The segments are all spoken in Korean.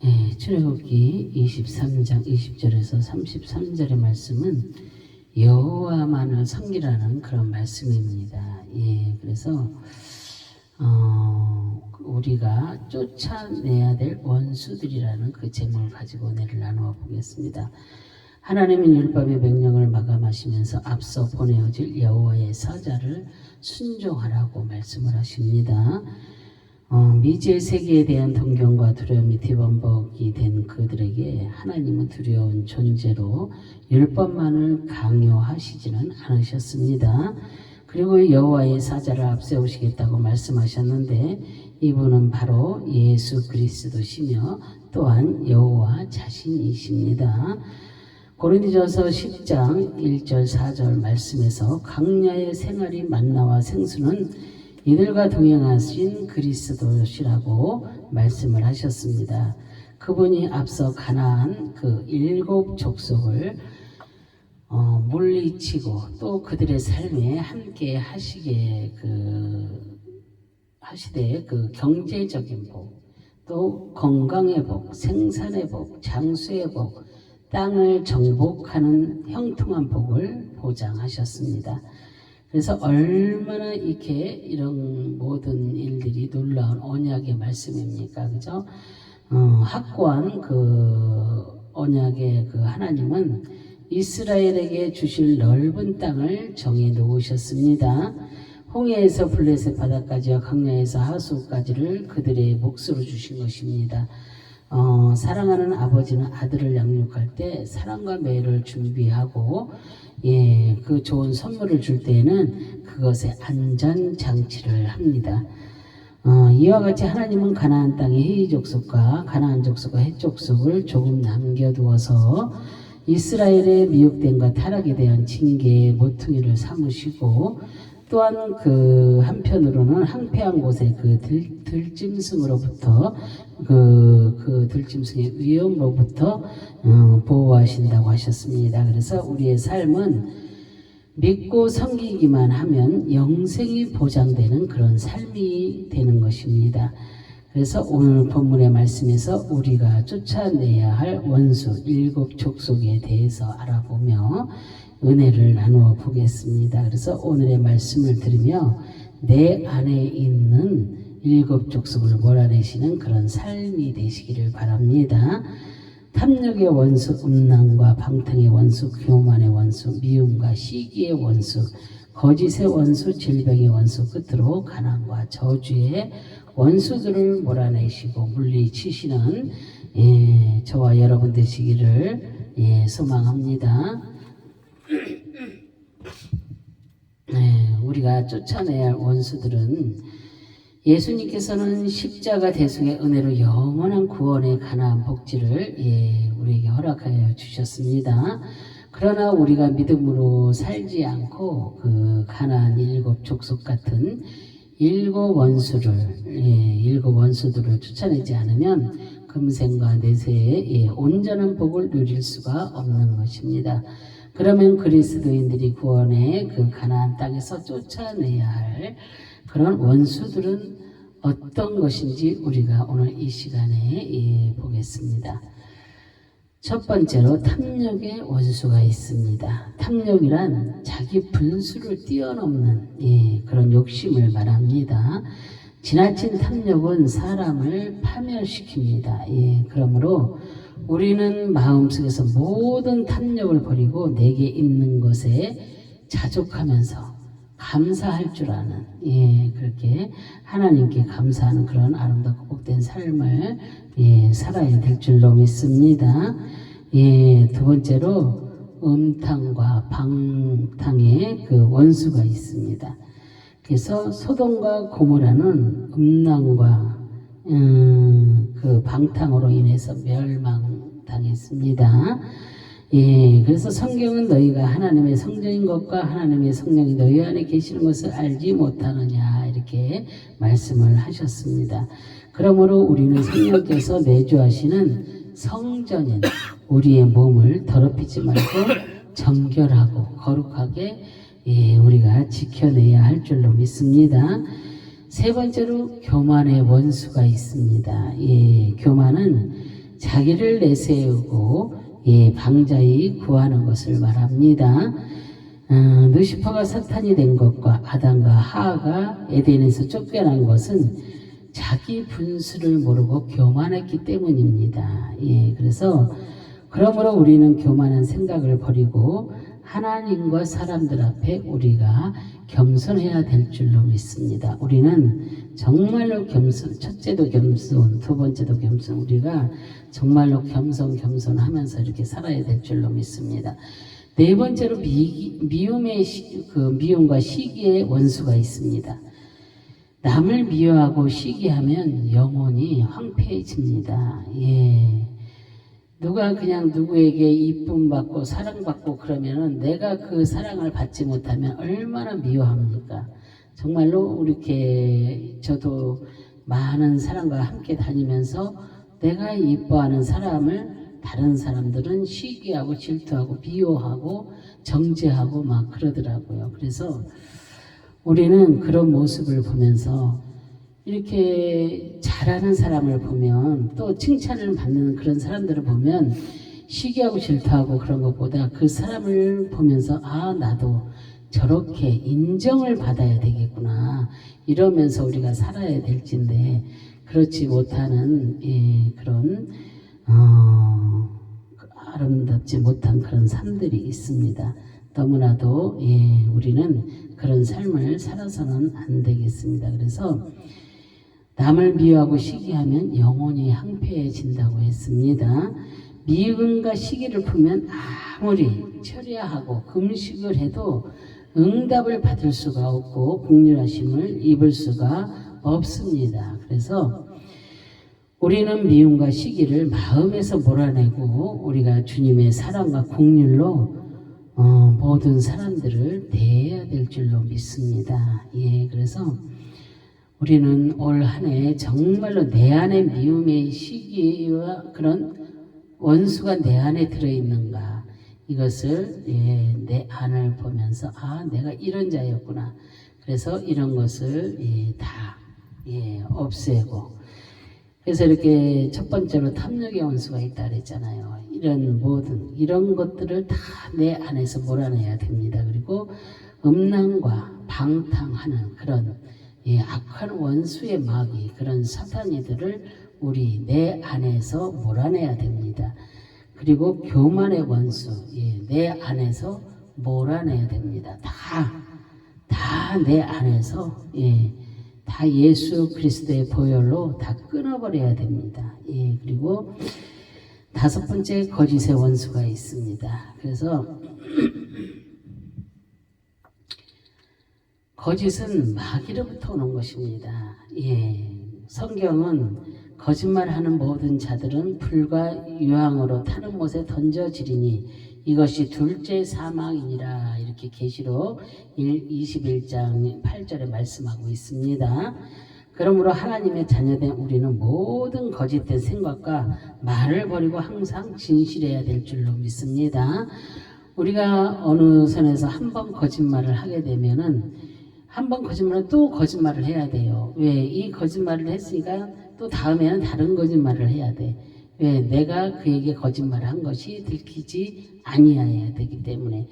출애굽기 23장 20절에서 33절의 말씀은 여호와만을 섬기라는 그런 말씀입니다. 그래서 우리가 쫓아내야 될 원수들이라는 그 제목을 가지고 은혜를 나누어 보겠습니다. 하나님은 율법의 명령을 마감하시면서 앞서 보내어질 여호와의 사자를 순종하라고 말씀을 하십니다. 미지의 세계에 대한 동경과 두려움이 뒤범벅이 된 그들에게 하나님은 두려운 존재로 율법만을 강요하시지는 않으셨습니다. 그리고 여호와의 사자를 앞세우시겠다고 말씀하셨는데 이분은 바로 예수 그리스도시며 또한 여호와 자신이십니다. 고린도전서 10장 1절 4절 말씀에서 강야의 생아리 만나와 생수는 이들과 동행하신 그리스도시라고 말씀을 하셨습니다. 그분이 앞서 가나안 그 7 족속을 물리치고 또 그들의 삶에 함께 하시되 그 경제적인 복, 또 건강의 복, 생산의 복, 장수의 복, 땅을 정복하는 형통한 복을 보장하셨습니다. 그래서 얼마나 이런 모든 일들이 놀라운 언약의 말씀입니까? 그죠? 확고한 그 언약의 그 하나님은 이스라엘에게 주실 넓은 땅을 정해 놓으셨습니다. 홍해에서 블레셋 바다까지와 강야에서 하수까지를 그들의 몫으로 주신 것입니다. 사랑하는 아버지는 아들을 양육할 때 사랑과 매를 준비하고 그 좋은 선물을 줄 때에는 그것에 안전장치를 합니다. 이와 같이 하나님은 가나안 땅의 헤이 족속과 가나안 족속과 헷 족속을 조금 남겨두어서 이스라엘의 미혹됨과 타락에 대한 징계의 모퉁이를 삼으시고 또한 그 한편으로는 항폐한 곳에 그 들짐승으로부터 그 들짐승의 위험으로부터 보호하신다고 하셨습니다. 그래서 우리의 삶은 믿고 섬기기만 하면 영생이 보장되는 그런 삶이 되는 것입니다. 그래서 오늘 본문의 말씀에서 우리가 쫓아내야 할 원수 7 족속에 대해서 알아보며 은혜를 나누어 보겠습니다. 그래서 오늘의 말씀을 들으며 내 안에 있는 7 족속을 몰아내시는 그런 삶이 되시기를 바랍니다. 탐욕의 원수, 음란과 방탕의 원수, 교만의 원수, 미움과 시기의 원수, 거짓의 원수, 질병의 원수, 끝으로 가난과 저주의 원수들을 몰아내시고 물리치시는 저와 여러분 되시기를 소망합니다. 우리가 쫓아내야 할 원수들은 예수님께서는 십자가 대속의 은혜로 영원한 구원의 가나안 복지를 우리에게 허락하여 주셨습니다. 그러나 우리가 믿음으로 살지 않고 그 가나안 7 족속 같은 7 원수들을 쫓아내지 않으면 금생과 내세에 온전한 복을 누릴 수가 없는 것입니다. 그러면 그리스도인들이 구원의 그 가나안 땅에서 쫓아내야 할 그런 원수들은 어떤 것인지 우리가 오늘 이 시간에 보겠습니다. 첫 번째로 탐욕의 원수가 있습니다. 탐욕이란 자기 분수를 뛰어넘는 그런 욕심을 말합니다. 지나친 탐욕은 사람을 파멸시킵니다. 그러므로 우리는 마음속에서 모든 탐욕을 버리고 내게 있는 것에 자족하면서 감사할 줄 아는 그렇게 하나님께 감사하는 그런 아름답고 복된 삶을 살아야 될 줄로 믿습니다. 두 번째로 음탕과 방탕의 그 원수가 있습니다. 그래서 소돔과 고모라는 음란과 그 방탕으로 인해서 멸망당했습니다. 그래서 성경은 너희가 하나님의 성전인 것과 하나님의 성령이 너희 안에 계시는 것을 알지 못하느냐 이렇게 말씀을 하셨습니다. 그러므로 우리는 성령께서 내주하시는 성전인 우리의 몸을 더럽히지 말고 정결하고 거룩하게 우리가 지켜내야 할 줄로 믿습니다. 세 번째로 교만의 원수가 있습니다. 교만은 자기를 내세우고 방자히 구하는 것을 말합니다. 루시퍼가 사탄이 된 것과 아담과 하와가 에덴에서 쫓겨난 것은 자기 분수를 모르고 교만했기 때문입니다. 그래서 그러므로 우리는 교만한 생각을 버리고 하나님과 사람들 앞에 우리가 겸손해야 될 줄로 믿습니다. 우리는 정말로 겸손, 첫째도 겸손, 두 번째도 겸손, 우리가 정말로 겸손하면서 이렇게 살아야 될 줄로 믿습니다. 네 번째로 미움과 시기의 원수가 있습니다. 남을 미워하고 시기하면 영혼이 황폐해집니다. 누가 그냥 누구에게 이쁨 받고 사랑받고 그러면은 내가 그 사랑을 받지 못하면 얼마나 미워합니까? 정말로 이렇게 저도 많은 사람과 함께 다니면서 내가 이뻐하는 사람을 다른 사람들은 시기하고 질투하고 비호하고 정죄하고 막 그러더라고요. 그래서 우리는 그런 모습을 보면서 이렇게 잘하는 사람을 보면 또 칭찬을 받는 그런 사람들을 보면 시기하고 질투하고 그런 것보다 그 사람을 보면서 나도 저렇게 인정을 받아야 되겠구나 이러면서 우리가 살아야 될진데 그렇지 못하는 그런 아름답지 못한 그런 삶들이 있습니다. 너무나도 우리는 그런 삶을 살아서는 안 되겠습니다. 그래서 남을 미워하고 시기하면 영혼이 황폐해진다고 했습니다. 미움과 시기를 풀면 아무리 철야하고 금식을 해도 응답을 받을 수가 없고 긍휼하심을 입을 수가 없습니다. 그래서 우리는 미움과 시기를 마음에서 몰아내고 우리가 주님의 사랑과 긍휼로 모든 사람들을 대해야 될 줄로 믿습니다. 그래서 우리는 올 한 해 정말로 내 안에 미움의 시기와 그런 원수가 내 안에 들어있는가 이것을 내 안을 보면서 내가 이런 자였구나. 그래서 이런 것을 다 없애고 그래서 이렇게 첫 번째로 탐욕의 원수가 있다 그랬잖아요. 이런 것들을 다 내 안에서 몰아내야 됩니다. 그리고 음란과 방탕하는 그런 악한 원수의 마귀 그런 사탄이들을 우리 내 안에서 몰아내야 됩니다. 그리고 교만의 원수 내 안에서 몰아내야 됩니다. 다 내 안에서 다 예수 그리스도의 보혈로 다 끊어버려야 됩니다. 그리고 다섯 번째 거짓의 원수가 있습니다. 그래서 거짓은 마귀로부터 오는 것입니다. 성경은 거짓말하는 모든 자들은 불과 유황으로 타는 못에 던져지리니 이것이 둘째 사망이니라 이렇게 계시록 21장 8절에 말씀하고 있습니다. 그러므로 하나님의 자녀된 우리는 모든 거짓된 생각과 말을 버리고 항상 진실해야 될 줄로 믿습니다. 우리가 어느 선에서 한 번 거짓말을 하게 되면은 한 번 거짓말은 또 거짓말을 해야 돼요. 왜? 이 거짓말을 했으니까 또 다음에는 다른 거짓말을 해야 돼. 왜? 내가 그에게 거짓말을 한 것이 들키지 아니해야 되기 때문에.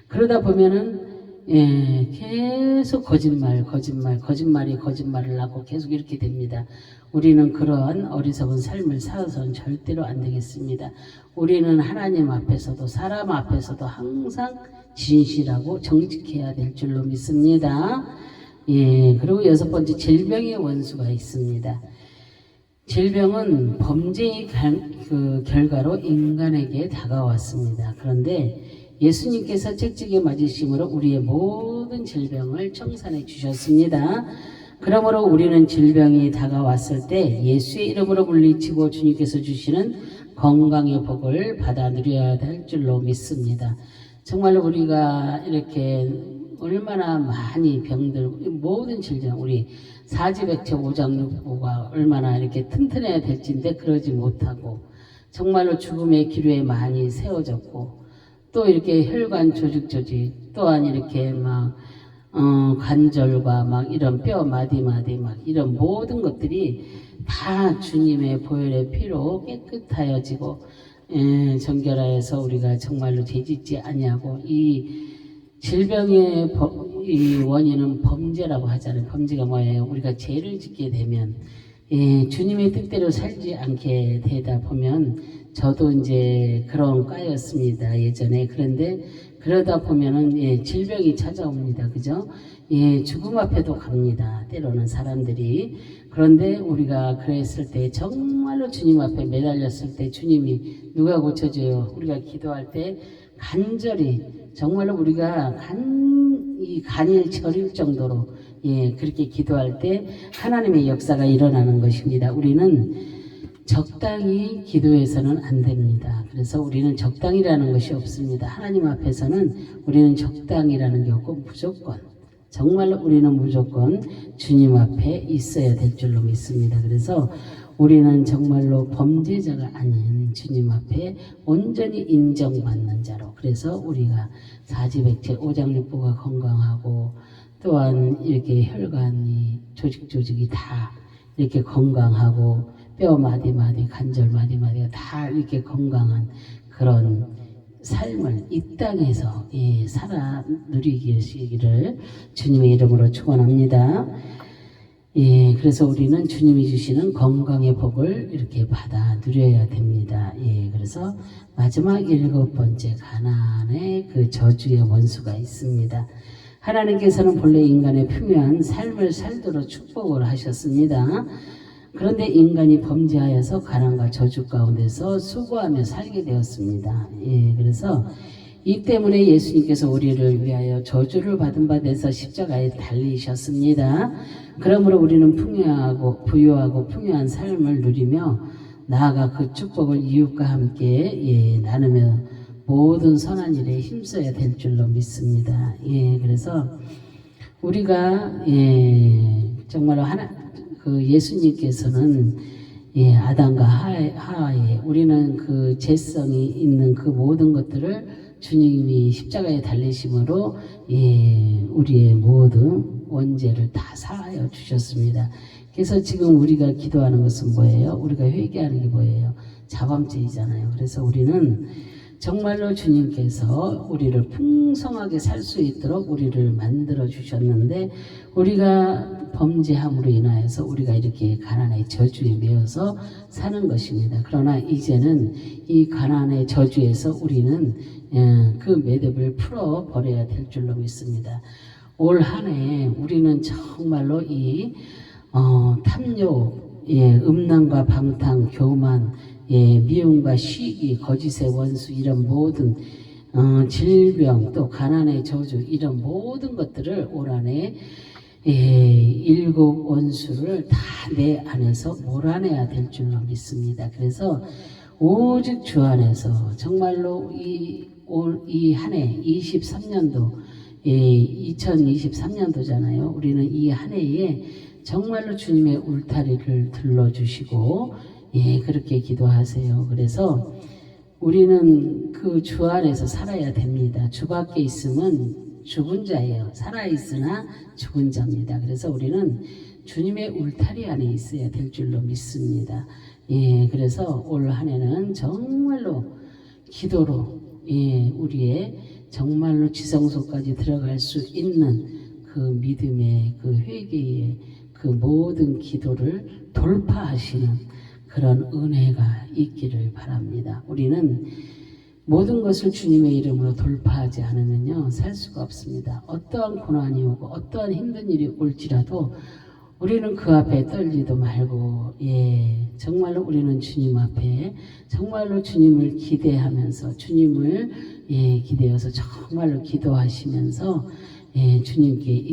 그러다 보면은 계속 거짓말이 거짓말을 낳고 계속 이렇게 됩니다. 우리는 그러한 어리석은 삶을 살아서는 절대로 안 되겠습니다. 우리는 하나님 앞에서도 사람 앞에서도 항상 진실하고 정직해야 될 줄로 믿습니다. 그리고 여섯 번째 질병의 원수가 있습니다. 질병은 범죄의 결과로 인간에게 다가왔습니다. 그런데 예수님께서 채찍에 맞으심으로 우리의 모든 질병을 청산해 주셨습니다. 그러므로 우리는 질병이 다가왔을 때 예수의 이름으로 물리치고 주님께서 주시는 건강의 복을 받아 누려야 될 줄로 믿습니다. 정말로 우리가 이렇게 얼마나 많이 병들 모든 질병 우리 사지백체 오장육부가 얼마나 이렇게 튼튼해야 될지인데 그러지 못하고 정말로 죽음의 기류에 많이 세워졌고 또 이렇게 혈관 조직 또한 이렇게 막 관절과 막 이런 뼈 마디마디 막 이런 모든 것들이 다 주님의 보혈의 피로 깨끗하여지고 정결하여서 우리가 정말로 죄짓지 아니하고 이 질병의 이 원인은 범죄라고 하잖아요. 범죄가 뭐예요? 우리가 죄를 짓게 되면 주님의 뜻대로 살지 않게 되다 보면 저도 이제 그런 과였습니다. 예전에. 그런데 그러다 보면은 질병이 찾아옵니다. 그죠? 죽음 앞에도 갑니다. 때로는 사람들이. 그런데 우리가 그랬을 때 정말로 주님 앞에 매달렸을 때 주님이 누가 고쳐줘요? 우리가 기도할 때 간절히 정말로 우리가 이 간이 저릴 정도로 그렇게 기도할 때 하나님의 역사가 일어나는 것입니다. 우리는 적당히 기도해서는 안 됩니다. 그래서 우리는 적당이라는 것이 없습니다. 하나님 앞에서는 우리는 적당이라는 게 없고 무조건 정말로 우리는 무조건 주님 앞에 있어야 될 줄로 믿습니다. 그래서 우리는 정말로 범죄자가 아닌 주님 앞에 온전히 인정받는 자로, 그래서 우리가 사지백체 오장육부가 건강하고 또한 이렇게 혈관이 조직이 다 이렇게 건강하고 뼈 마디마디 관절 마디마디가 다 이렇게 건강한 그런 삶을 이 땅에서 살아 누리기를 주님의 이름으로 축원합니다. 그래서 우리는 주님이 주시는 건강의 복을 이렇게 받아 누려야 됩니다. 그래서 마지막 7번째 가나안의 그 저주의 원수가 있습니다. 하나님께서는 본래 인간의 풍요한 삶을 살도록 축복을 하셨습니다. 그런데 인간이 범죄하여서 가난과 저주 가운데서 수고하며 살게 되었습니다. 그래서 이 때문에 예수님께서 우리를 위하여 저주를 받은 바 돼서 십자가에 달리셨습니다. 그러므로 우리는 부유하고 풍요한 삶을 누리며 나아가 그 축복을 이웃과 함께 나누며 모든 선한 일에 힘써야 될 줄로 믿습니다. 그래서 우리가 정말로 예수님께서는 아담과 하와에 우리는 그 죄성이 있는 그 모든 것들을 주님이 십자가에 달리심으로 우리의 모든 원죄를 다 사하여 주셨습니다. 그래서 지금 우리가 기도하는 것은 뭐예요? 우리가 회개하는 게 뭐예요? 자범죄이잖아요. 그래서 우리는 정말로 주님께서 우리를 풍성하게 살 수 있도록 우리를 만들어 주셨는데 우리가 범죄함으로 인하여서 우리가 이렇게 가난의 저주에 매여서 사는 것입니다. 그러나 이제는 이 가난의 저주에서 우리는 그 매듭을 풀어 버려야 될 줄로 믿습니다. 올 한 해 우리는 정말로 이 탐욕, 음란과 방탕, 교만, 미움과 시기, 거짓의 원수 이런 모든 질병 또 가난의 저주 이런 모든 것들을 올 한 해 7 원수를 다 내 안에서 몰아내야 될 줄로 믿습니다. 그래서 오직 주 안에서 정말로 이 한 해 23년도 2023년도잖아요. 우리는 이 한 해에 정말로 주님의 울타리를 들러주시고 그렇게 기도하세요. 그래서 우리는 그 주 안에서 살아야 됩니다. 주 밖에 있으면 죽은 자예요. 살아있으나 죽은 자입니다. 그래서 우리는 주님의 울타리 안에 있어야 될 줄로 믿습니다. 그래서 올 한 해는 정말로 기도로 우리의 정말로 지성소까지 들어갈 수 있는 그 믿음의 그 회개의 그 모든 기도를 돌파하시는 그런 은혜가 있기를 바랍니다. 우리는 모든 것을 주님의 이름으로 돌파하지 않으면요 살 수가 없습니다. 어떠한 고난이 오고 어떠한 힘든 일이 올지라도 우리는 그 앞에 떨지도 말고 정말로 우리는 주님 앞에 정말로 주님을 기대하면서 주님을 기대어서 정말로 기도하시면서 주님께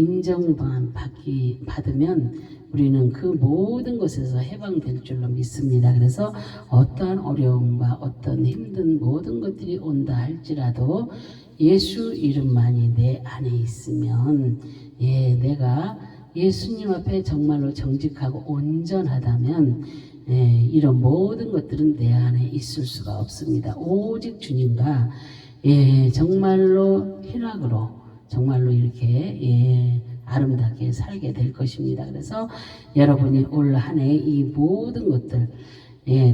받으면 우리는 그 모든 것에서 해방될 줄로 믿습니다. 그래서 어떠한 어려움과 어떤 힘든 모든 것들이 온다 할지라도 예수 이름만이 내 안에 있으면 내가 예수님 앞에 정말로 정직하고 온전하다면 이런 모든 것들은 내 안에 있을 수가 없습니다. 오직 주님과 정말로 희락으로 정말로 이렇게 아름답게 살게 될 것입니다. 그래서 여러분이 올 한 해 이 모든 것들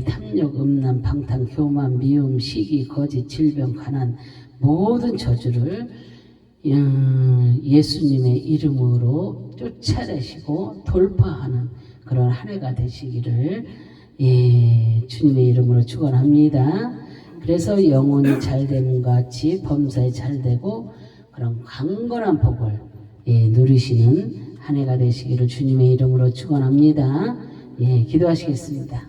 탐욕, 음란, 방탕, 교만, 미움, 시기, 거짓, 질병, 가난 모든 저주를 예수님의 이름으로 쫓아내시고 돌파하는 그런 한 해가 되시기를 주님의 이름으로 축원합니다. 그래서 영혼이 잘됨과 같이 범사에 잘되고 그런 강건한 복을 누리시는 한 해가 되시기를 주님의 이름으로 축원합니다. 기도하시겠습니다.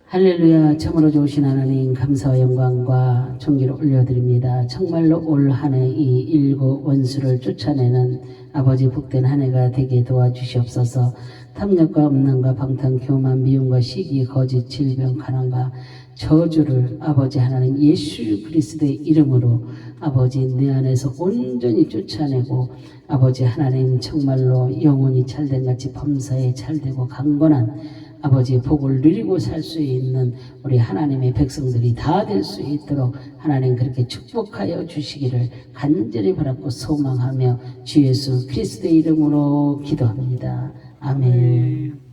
할렐루야. 참으로 좋으신 하나님 감사와 영광과 존귀를 올려드립니다. 정말로 올 한 해 이 일곱 원수를 쫓아내는 아버지 복된 한 해가 되게 도와주시옵소서. 탐욕과 음란과 방탕, 교만, 미움과 시기, 거짓, 질병, 가난과 저주를 아버지 하나님 예수 그리스도의 이름으로 아버지 내 안에서 온전히 쫓아내고 아버지 하나님 정말로 영혼이 잘된 같이 범사에 잘되고 강건한 아버지의 복을 누리고 살 수 있는 우리 하나님의 백성들이 다 될 수 있도록 하나님 그렇게 축복하여 주시기를 간절히 바라고 소망하며 주 예수 그리스도의 이름으로 기도합니다. 아멘.